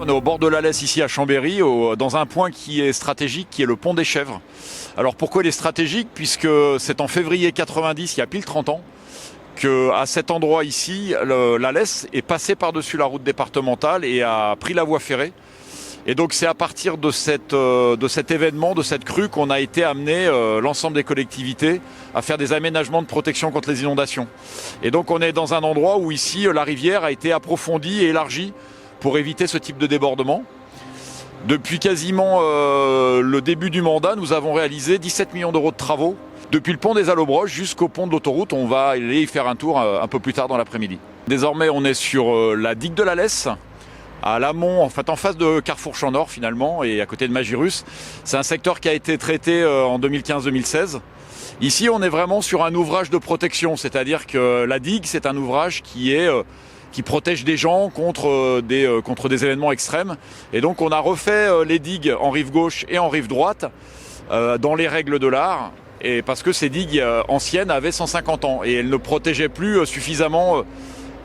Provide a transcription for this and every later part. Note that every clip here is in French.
On est au bord de la Lesse ici à Chambéry, dans un point qui est stratégique, qui est le pont des Chèvres. Alors pourquoi il est stratégique? Puisque c'est en février 90, il y a pile 30 ans, qu'à cet endroit ici, la Lesse est passée par-dessus la route départementale et a pris la voie ferrée. Et donc c'est à partir de cet événement, de cette crue, qu'on a été amené, l'ensemble des collectivités, à faire des aménagements de protection contre les inondations. Et donc on est dans un endroit où ici, la rivière a été approfondie et élargie pour éviter ce type de débordement. Depuis quasiment le début du mandat, nous avons réalisé 17 millions d'euros de travaux, depuis le pont des Allobroges jusqu'au pont de l'autoroute. On va aller y faire un tour un peu plus tard dans l'après-midi. Désormais, on est sur la digue de la Lesse, à l'amont, en fait en face de Carrefour Champ Nord finalement, et à côté de Magirus. C'est un secteur qui a été traité en 2015-2016. Ici, on est vraiment sur un ouvrage de protection, c'est-à-dire que la digue, c'est un ouvrage qui protège des gens contre des événements extrêmes. Et donc on a refait les digues en rive gauche et en rive droite dans les règles de l'art, et parce que ces digues anciennes avaient 150 ans et elles ne protégeaient plus suffisamment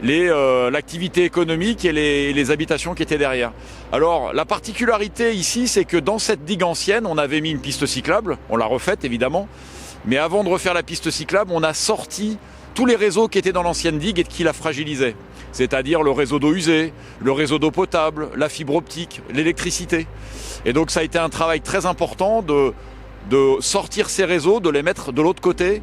l'activité économique et les habitations qui étaient derrière. Alors la particularité ici, c'est que dans cette digue ancienne, on avait mis une piste cyclable, on l'a refaite évidemment, mais avant de refaire la piste cyclable, on a sorti tous les réseaux qui étaient dans l'ancienne digue et qui la fragilisaient. C'est-à-dire le réseau d'eau usée, le réseau d'eau potable, la fibre optique, l'électricité. Et donc ça a été un travail très important de sortir ces réseaux, de les mettre de l'autre côté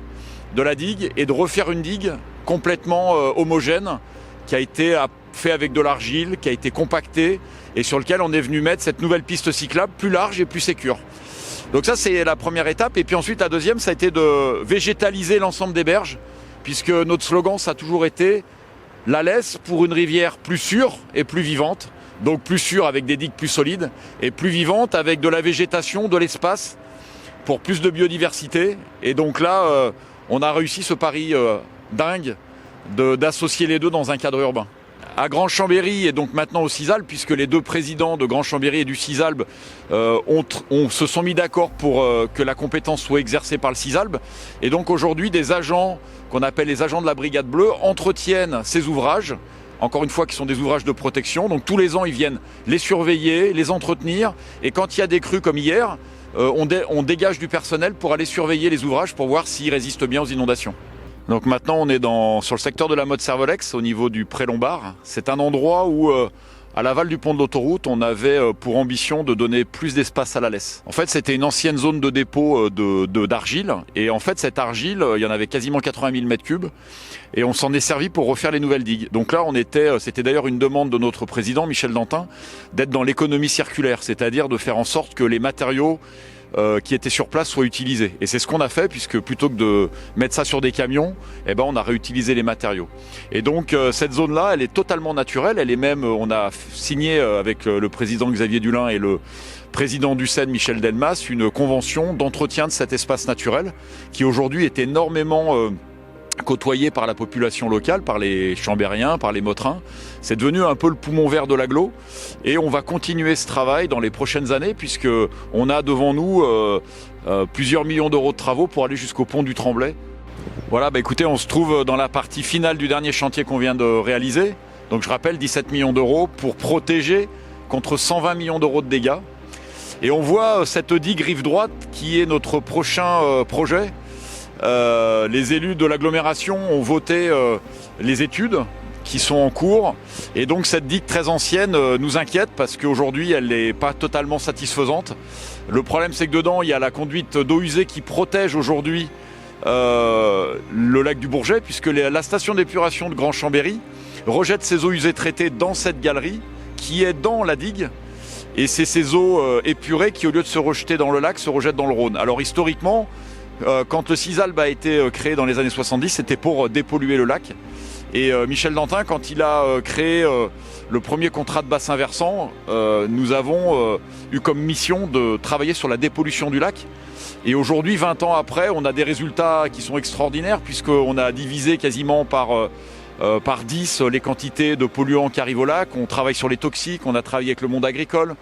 de la digue et de refaire une digue complètement homogène, qui a été fait avec de l'argile, qui a été compactée et sur lequel on est venu mettre cette nouvelle piste cyclable plus large et plus sécure. Donc ça, c'est la première étape. Et puis ensuite, la deuxième, ça a été de végétaliser l'ensemble des berges, puisque notre slogan, ça a toujours été la Lesse pour une rivière plus sûre et plus vivante. Donc plus sûre avec des digues plus solides et plus vivante avec de la végétation, de l'espace pour plus de biodiversité. Et donc là, on a réussi ce pari dingue d'associer les deux dans un cadre urbain. À Grand Chambéry et donc maintenant au CISALB, puisque les deux présidents de Grand Chambéry et du CISALB se sont mis d'accord pour que la compétence soit exercée par le CISALB. Et donc aujourd'hui, des agents qu'on appelle les agents de la Brigade Bleue entretiennent ces ouvrages, encore une fois qui sont des ouvrages de protection. Donc tous les ans, ils viennent les surveiller, les entretenir. Et quand il y a des crues comme hier, on dégage du personnel pour aller surveiller les ouvrages pour voir s'ils résistent bien aux inondations. Donc maintenant on est sur le secteur de la Motte-Servolex au niveau du Pré-Lombard. C'est un endroit où à l'aval du pont de l'autoroute on avait pour ambition de donner plus d'espace à la Lesse. En fait c'était une ancienne zone de dépôt d'argile et en fait cette argile il y en avait quasiment 80 000 m3 et on s'en est servi pour refaire les nouvelles digues. Donc là c'était d'ailleurs une demande de notre président Michel Dantin d'être dans l'économie circulaire, c'est-à-dire de faire en sorte que les matériaux qui étaient sur place soient utilisés. Et c'est ce qu'on a fait, puisque plutôt que de mettre ça sur des camions, on a réutilisé les matériaux. Et donc cette zone-là, elle est totalement naturelle. Elle est même, on a signé avec le président Xavier Dulin et le président du CEN Michel Delmas une convention d'entretien de cet espace naturel qui aujourd'hui est énormément côtoyé par la population locale, par les Chambériens, par les Mottrins. C'est devenu un peu le poumon vert de l'agglo et on va continuer ce travail dans les prochaines années puisque on a devant nous plusieurs millions d'euros de travaux pour aller jusqu'au pont du Tremblay. Voilà, écoutez, on se trouve dans la partie finale du dernier chantier qu'on vient de réaliser. Donc je rappelle, 17 millions d'euros pour protéger contre 120 millions d'euros de dégâts. Et on voit cette digue rive droite qui est notre prochain projet. Les élus de l'agglomération ont voté les études qui sont en cours et donc cette digue très ancienne nous inquiète parce qu'aujourd'hui elle n'est pas totalement satisfaisante. Le problème c'est que dedans il y a la conduite d'eau usée qui protège aujourd'hui le lac du Bourget puisque la station d'épuration de Grand Chambéry rejette ses eaux usées traitées dans cette galerie qui est dans la digue. Et c'est ces eaux épurées qui au lieu de se rejeter dans le lac se rejettent dans le Rhône. Alors historiquement, quand le CISALB a été créé dans les années 70, c'était pour dépolluer le lac. Et Michel Dantin, quand il a créé le premier contrat de bassin versant, nous avons eu comme mission de travailler sur la dépollution du lac. Et aujourd'hui, 20 ans après, on a des résultats qui sont extraordinaires puisqu'on a divisé quasiment par 10 les quantités de polluants qui arrivent au lac. On travaille sur les toxiques, on a travaillé avec le monde agricole.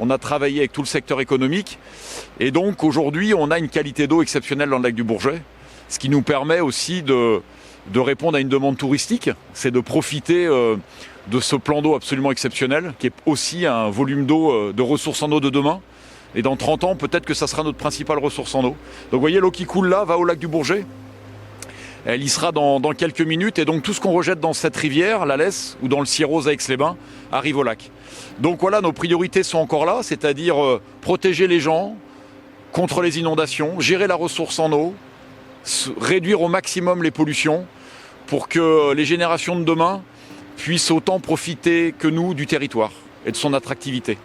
On a travaillé avec tout le secteur économique et donc aujourd'hui on a une qualité d'eau exceptionnelle dans le lac du Bourget, ce qui nous permet aussi de répondre à une demande touristique, c'est de profiter de ce plan d'eau absolument exceptionnel, qui est aussi un volume d'eau, de ressources en eau de demain. Et dans 30 ans, peut-être que ça sera notre principale ressource en eau. Donc vous voyez, l'eau qui coule là va au lac du Bourget. Elle y sera dans quelques minutes. Et donc tout ce qu'on rejette dans cette rivière, la Lesse, ou dans le Cierrose à Aix-les-Bains, arrive au lac. Donc voilà, nos priorités sont encore là, c'est-à-dire protéger les gens contre les inondations, gérer la ressource en eau, réduire au maximum les pollutions pour que les générations de demain puissent autant profiter que nous du territoire et de son attractivité.